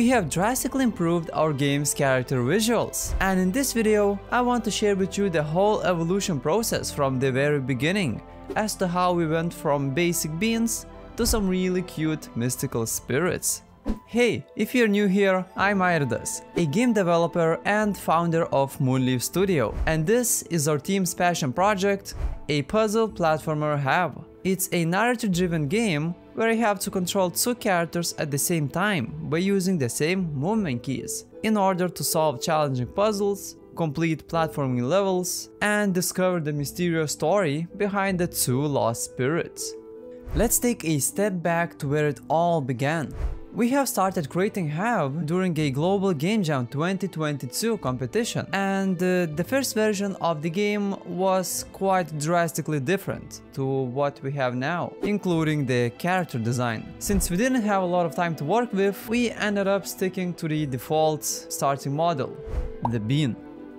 we have drastically improved our game's character visuals. And in this video, I want to share with you the whole evolution process from the very beginning, as to how we went from basic beans to some really cute mystical spirits. Hey, if you're new here, I'm Airdas, a game developer and founder of Moonleaf Studio, and this is our team's passion project, a puzzle platformer Halve. It's a narrative-driven game where you have to control two characters at the same time by using the same movement keys in order to solve challenging puzzles, complete platforming levels, and discover the mysterious story behind the two lost spirits. Let's take a step back to where it all began. We have started creating Halve during a global Game Jam 2022 competition, and the first version of the game was quite drastically different to what we have now, including the character design. Since we didn't have a lot of time to work with, we ended up sticking to the default starting model, the bean.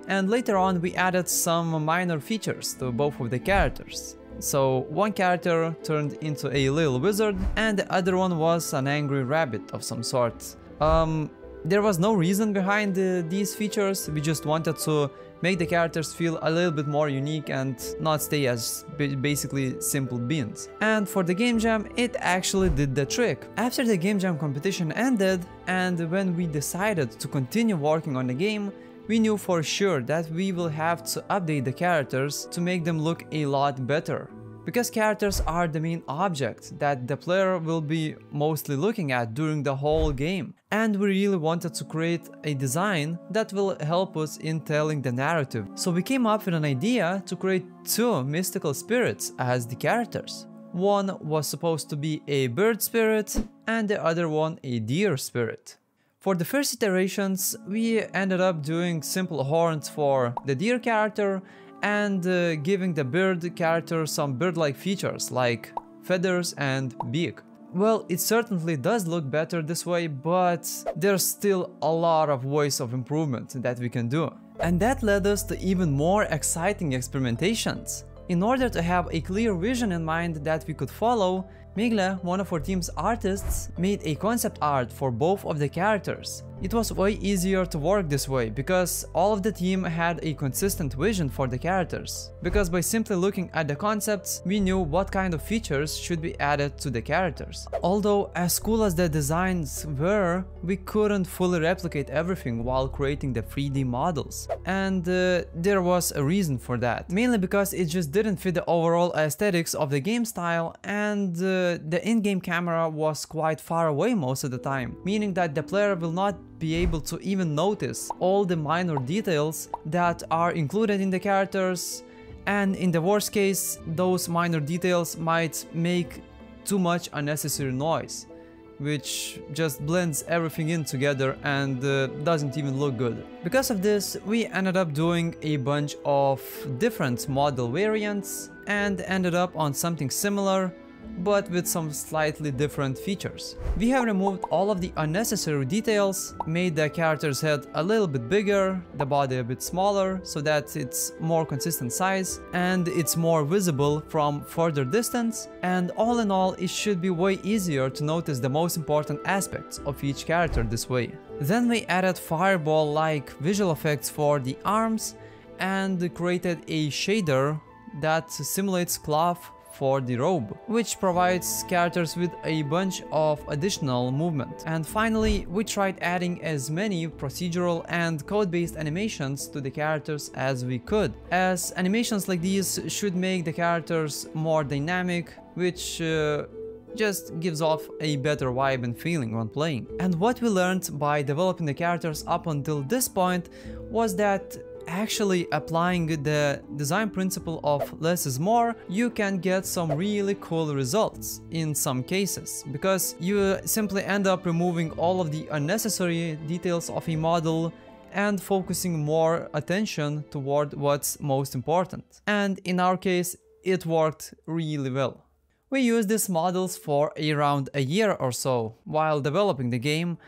And later on we added some minor features to both of the characters. So one character turned into a little wizard and the other one was an angry rabbit of some sort. There was no reason behind these features, we just wanted to make the characters feel a little bit more unique and not stay as basically simple beans. And for the Game Jam, it actually did the trick. After the Game Jam competition ended and when we decided to continue working on the game, we knew for sure that we will have to update the characters to make them look a lot better. Because characters are the main object that the player will be mostly looking at during the whole game. And we really wanted to create a design that will help us in telling the narrative. So we came up with an idea to create two mystical spirits as the characters. One was supposed to be a bird spirit and the other one a deer spirit. For the first iterations, we ended up doing simple horns for the deer character and giving the bird character some bird-like features like feathers and beak. Well, it certainly does look better this way, but there's still a lot of ways of improvement that we can do. And that led us to even more exciting experimentations. In order to have a clear vision in mind that we could follow, Migle, one of our team's artists, made a concept art for both of the characters. It was way easier to work this way because all of the team had a consistent vision for the characters. Because by simply looking at the concepts, we knew what kind of features should be added to the characters. Although as cool as the designs were, we couldn't fully replicate everything while creating the 3D models. And there was a reason for that. Mainly because it just didn't fit the overall aesthetics of the game style, and the in-game camera was quite far away most of the time, meaning that the player will not be able to even notice all the minor details that are included in the characters, and in the worst case, those minor details might make too much unnecessary noise, which just blends everything in together and doesn't even look good. Because of this, we ended up doing a bunch of different model variants and ended up on something similar, but with some slightly different features. We have removed all of the unnecessary details, made the character's head a little bit bigger, the body a bit smaller, so that it's more consistent size and it's more visible from further distance, and all in all it should be way easier to notice the most important aspects of each character this way. Then we added fireball-like visual effects for the arms and created a shader that simulates cloth for the robe, which provides characters with a bunch of additional movement. And finally, we tried adding as many procedural and code-based animations to the characters as we could, as animations like these should make the characters more dynamic, which just gives off a better vibe and feeling when playing. And what we learned by developing the characters up until this point was that actually applying the design principle of less is more, you can get some really cool results in some cases, because you simply end up removing all of the unnecessary details of a model and focusing more attention toward what's most important. And in our case, it worked really well. We used these models for around a year or so while developing the game,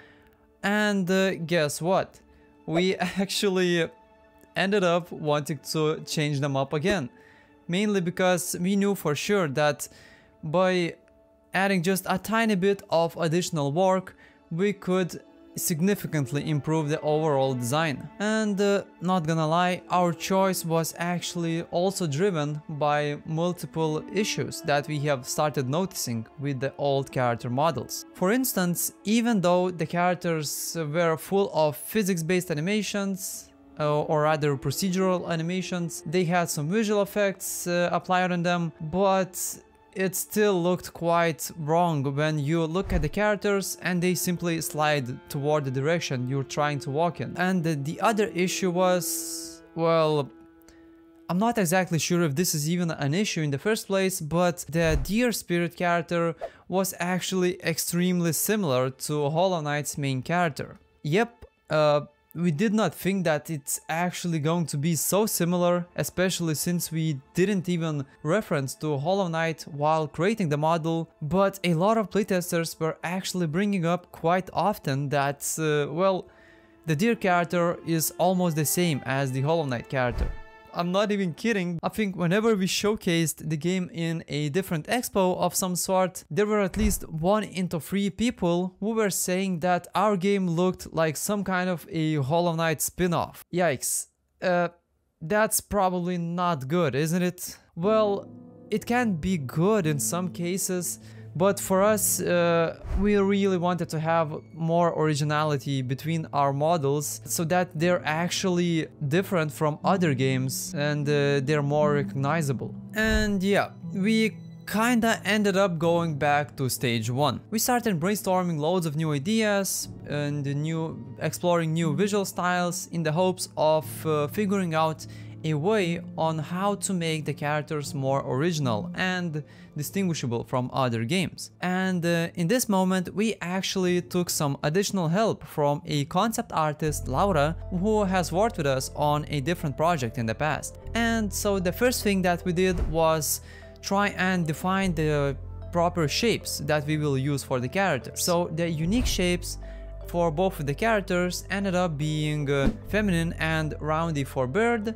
and guess what? We actually ended up wanting to change them up again, mainly because we knew for sure that by adding just a tiny bit of additional work, we could significantly improve the overall design. And not gonna lie, our choice was actually also driven by multiple issues that we have started noticing with the old character models. For instance, even though the characters were full of physics-based animations, or rather procedural animations, they had some visual effects applied on them, but it still looked quite wrong when you look at the characters and they simply slide toward the direction you're trying to walk in. And the other issue was, well, I'm not exactly sure if this is even an issue in the first place, but the Deer Spirit character was actually extremely similar to Hollow Knight's main character. Yep, we did not think that it's actually going to be so similar, especially since we didn't even reference to Hollow Knight while creating the model, but a lot of playtesters were actually bringing up quite often that, well, the Deer character is almost the same as the Hollow Knight character. I'm not even kidding. I think whenever we showcased the game in a different expo of some sort, there were at least 1 into 3 people who were saying that our game looked like some kind of a Hollow Knight spin-off. Yikes. That's probably not good, isn't it? Well, it can be good in some cases, but for us, we really wanted to have more originality between our models so that they're actually different from other games and they're more recognizable. And yeah, we kinda ended up going back to stage 1. We started brainstorming loads of new ideas and exploring new visual styles in the hopes of figuring out a way on how to make the characters more original and distinguishable from other games. And in this moment we actually took some additional help from a concept artist, Laura, who has worked with us on a different project in the past. And so the first thing that we did was try and define the proper shapes that we will use for the characters. So the unique shapes for both of the characters ended up being feminine and roundy for Bird,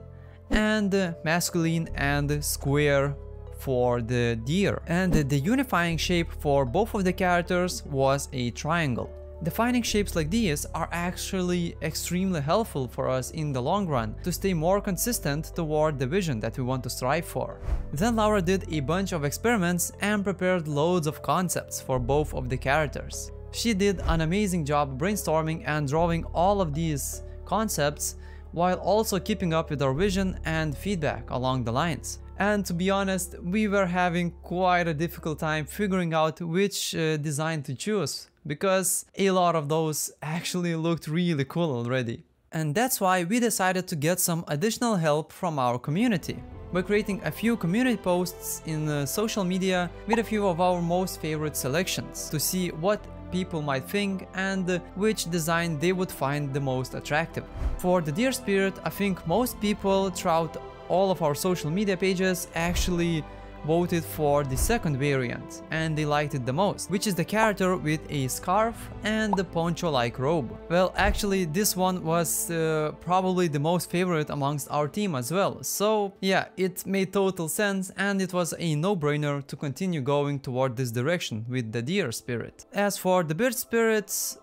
and masculine and square for the Deer. And the unifying shape for both of the characters was a triangle. Defining shapes like these are actually extremely helpful for us in the long run to stay more consistent toward the vision that we want to strive for. Then Laura did a bunch of experiments and prepared loads of concepts for both of the characters. She did an amazing job brainstorming and drawing all of these concepts while also keeping up with our vision and feedback along the lines. And to be honest, we were having quite a difficult time figuring out which design to choose, because a lot of those actually looked really cool already. And that's why we decided to get some additional help from our community by creating a few community posts in social media with a few of our most favorite selections to see what people might think and which design they would find the most attractive. For the Deer Spirit, I think most people throughout all of our social media pages actually voted for the second variant, and they liked it the most, which is the character with a scarf and the poncho-like robe. Well, actually this one was probably the most favorite amongst our team as well, so yeah, it made total sense and it was a no-brainer to continue going toward this direction with the Deer Spirit. As for the Bird Spirits,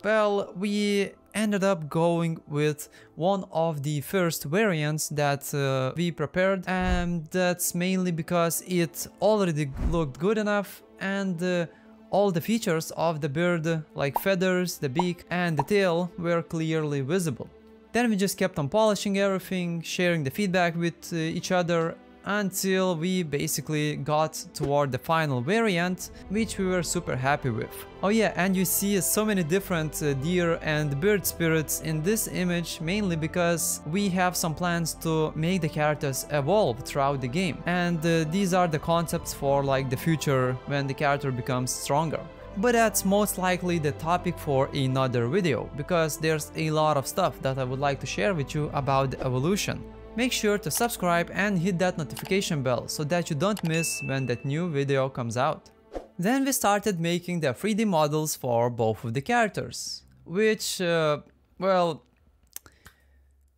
well, we ended up going with one of the first variants that we prepared, and that's mainly because it already looked good enough and all the features of the bird, like feathers, the beak and the tail, were clearly visible. Then we just kept on polishing everything, sharing the feedback with each other, until we basically got toward the final variant, which we were super happy with. Oh yeah, and you see so many different deer and bird spirits in this image, mainly because we have some plans to make the characters evolve throughout the game, and these are the concepts for like the future when the character becomes stronger. But that's most likely the topic for another video, because there's a lot of stuff that I would like to share with you about the evolution. Make sure to subscribe and hit that notification bell so that you don't miss when that new video comes out. Then we started making the 3D models for both of the characters, which, well,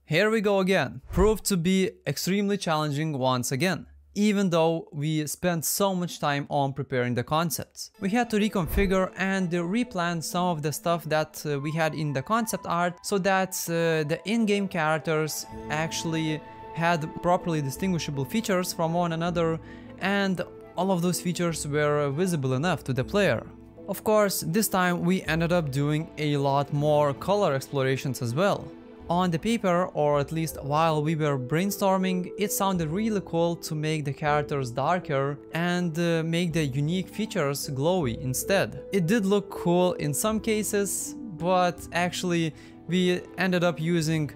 here we go again, proved to be extremely challenging once again. even though we spent so much time on preparing the concepts. We had to reconfigure and replan some of the stuff that we had in the concept art so that the in-game characters actually had properly distinguishable features from one another, and all of those features were visible enough to the player. Of course, this time we ended up doing a lot more color explorations as well. On the paper, or at least while we were brainstorming, it sounded really cool to make the characters darker and make the unique features glowy instead. It did look cool in some cases, but actually we ended up using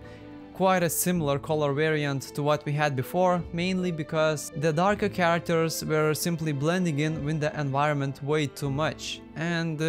quite a similar color variant to what we had before, mainly because the darker characters were simply blending in with the environment way too much, and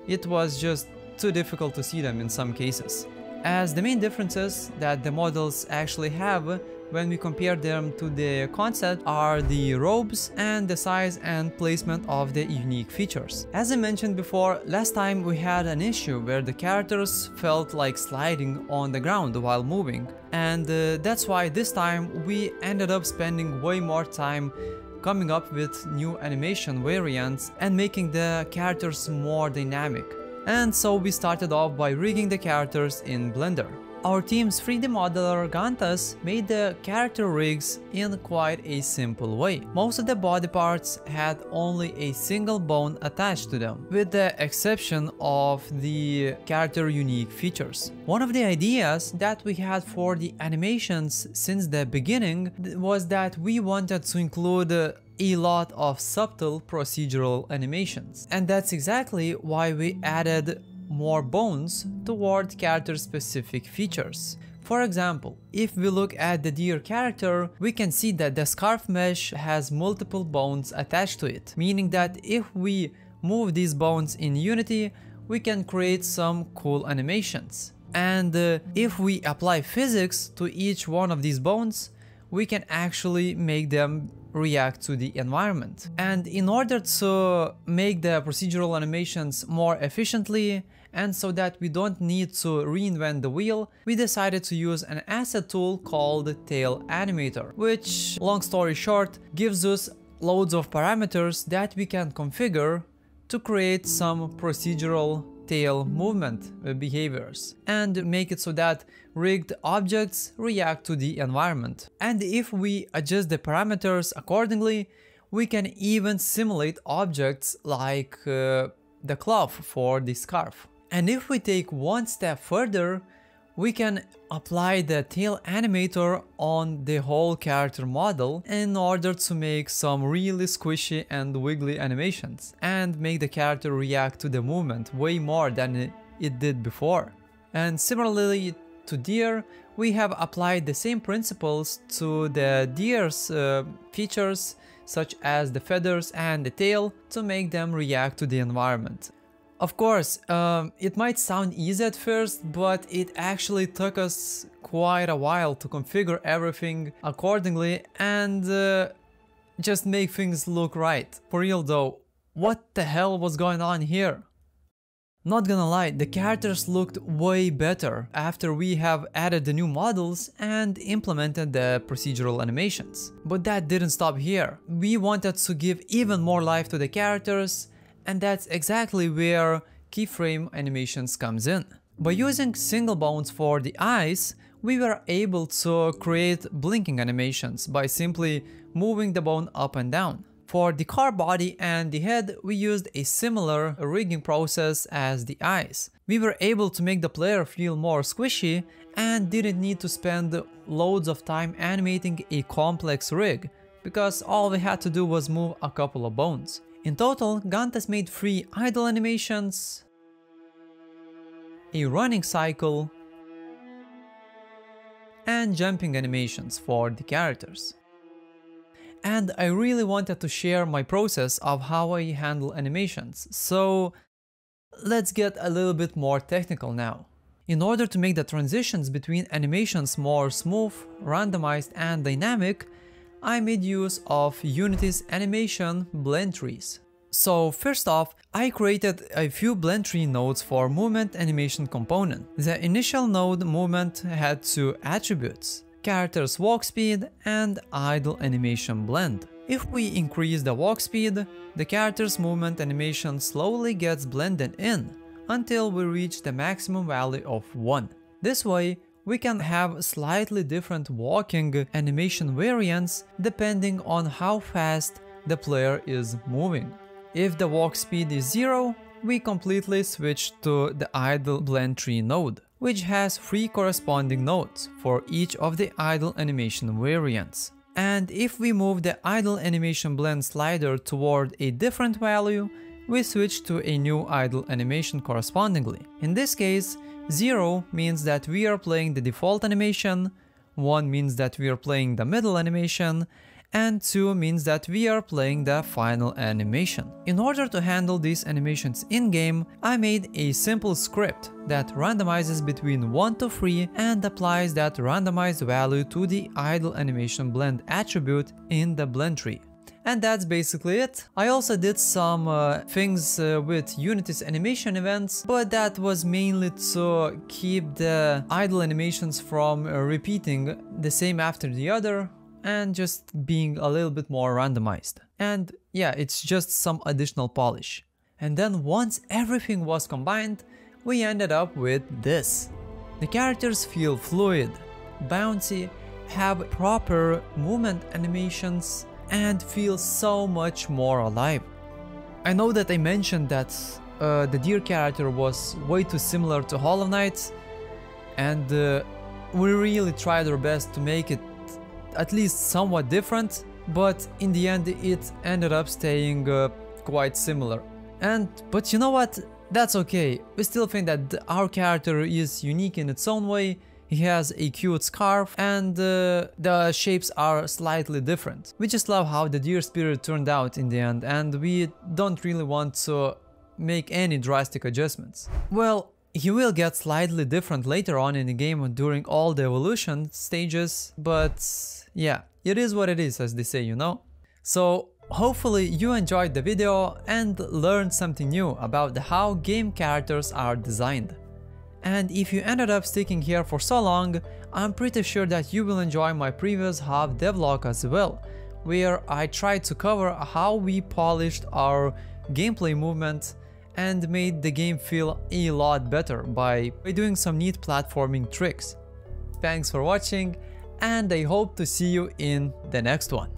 it was just too difficult to see them in some cases. As the main differences that the models actually have when we compare them to the concept are the robes and the size and placement of the unique features. As I mentioned before, last time we had an issue where the characters felt like sliding on the ground while moving, and that's why this time we ended up spending way more time coming up with new animation variants and making the characters more dynamic. And so we started off by rigging the characters in Blender. Our team's 3D modeler Gantas made the character rigs in quite a simple way. Most of the body parts had only a single bone attached to them, with the exception of the character unique features. One of the ideas that we had for the animations since the beginning was that we wanted to include a lot of subtle procedural animations, and that's exactly why we added more bones toward character specific features. For example, if we look at the deer character, we can see that the scarf mesh has multiple bones attached to it, meaning that if we move these bones in Unity, we can create some cool animations. And if we apply physics to each one of these bones, we can actually make them react to the environment. And in order to make the procedural animations more efficiently, and so that we don't need to reinvent the wheel, we decided to use an asset tool called Tail Animator, which, long story short, gives us loads of parameters that we can configure to create some procedural tail movement behaviors and make it so that rigged objects react to the environment. And if we adjust the parameters accordingly, we can even simulate objects like the cloth for the scarf. And if we take one step further, we can apply the tail animator on the whole character model in order to make some really squishy and wiggly animations and make the character react to the movement way more than it did before. And similarly to deer, we have applied the same principles to the deer's features, such as the feathers and the tail, to make them react to the environment. Of course, it might sound easy at first, but it actually took us quite a while to configure everything accordingly and just make things look right. For real though, what the hell was going on here? Not gonna lie, the characters looked way better after we have added the new models and implemented the procedural animations. But that didn't stop here. We wanted to give even more life to the characters, and that's exactly where keyframe animations comes in. By using single bones for the eyes, we were able to create blinking animations by simply moving the bone up and down. For the car body and the head, we used a similar rigging process as the eyes. We were able to make the player feel more squishy and didn't need to spend loads of time animating a complex rig, because all we had to do was move a couple of bones. In total, Gantas made 3 idle animations, a running cycle, and jumping animations for the characters. And I really wanted to share my process of how I handle animations, so let's get a little bit more technical now. In order to make the transitions between animations more smooth, randomized, and dynamic, I made use of Unity's animation blend trees. So first off, I created a few blend tree nodes for movement animation component. The initial node movement had 2 attributes: character's walk speed and idle animation blend. If we increase the walk speed, the character's movement animation slowly gets blended in until we reach the maximum value of 1. This way, we can have slightly different walking animation variants depending on how fast the player is moving. If the walk speed is 0, we completely switch to the idle blend tree node, which has 3 corresponding nodes for each of the idle animation variants. And if we move the idle animation blend slider toward a different value, we switch to a new idle animation correspondingly. In this case, 0 means that we are playing the default animation, 1 means that we are playing the middle animation, and 2 means that we are playing the final animation. In order to handle these animations in-game, I made a simple script that randomizes between 1 to 3 and applies that randomized value to the idle animation blend attribute in the blend tree. And that's basically it. I also did some things with Unity's animation events, but that was mainly to keep the idle animations from repeating the same after the other, and just being a little bit more randomized. And yeah, it's just some additional polish. And then once everything was combined, we ended up with this. The characters feel fluid, bouncy, have proper movement animations, and feel so much more alive. I know that I mentioned that the deer character was way too similar to Hollow Knight, and we really tried our best to make it at least somewhat different, but in the end it ended up staying quite similar. But you know what? That's okay. We still think that our character is unique in its own way. He has a cute scarf and the shapes are slightly different. We just love how the deer spirit turned out in the end, and we don't really want to make any drastic adjustments. Well, he will get slightly different later on in the game during all the evolution stages, but yeah, it is what it is, as they say, you know? So hopefully you enjoyed the video and learned something new about how game characters are designed. And if you ended up sticking here for so long, I'm pretty sure that you will enjoy my previous Halve devlog as well, where I tried to cover how we polished our gameplay movement and made the game feel a lot better by doing some neat platforming tricks. Thanks for watching, and I hope to see you in the next one.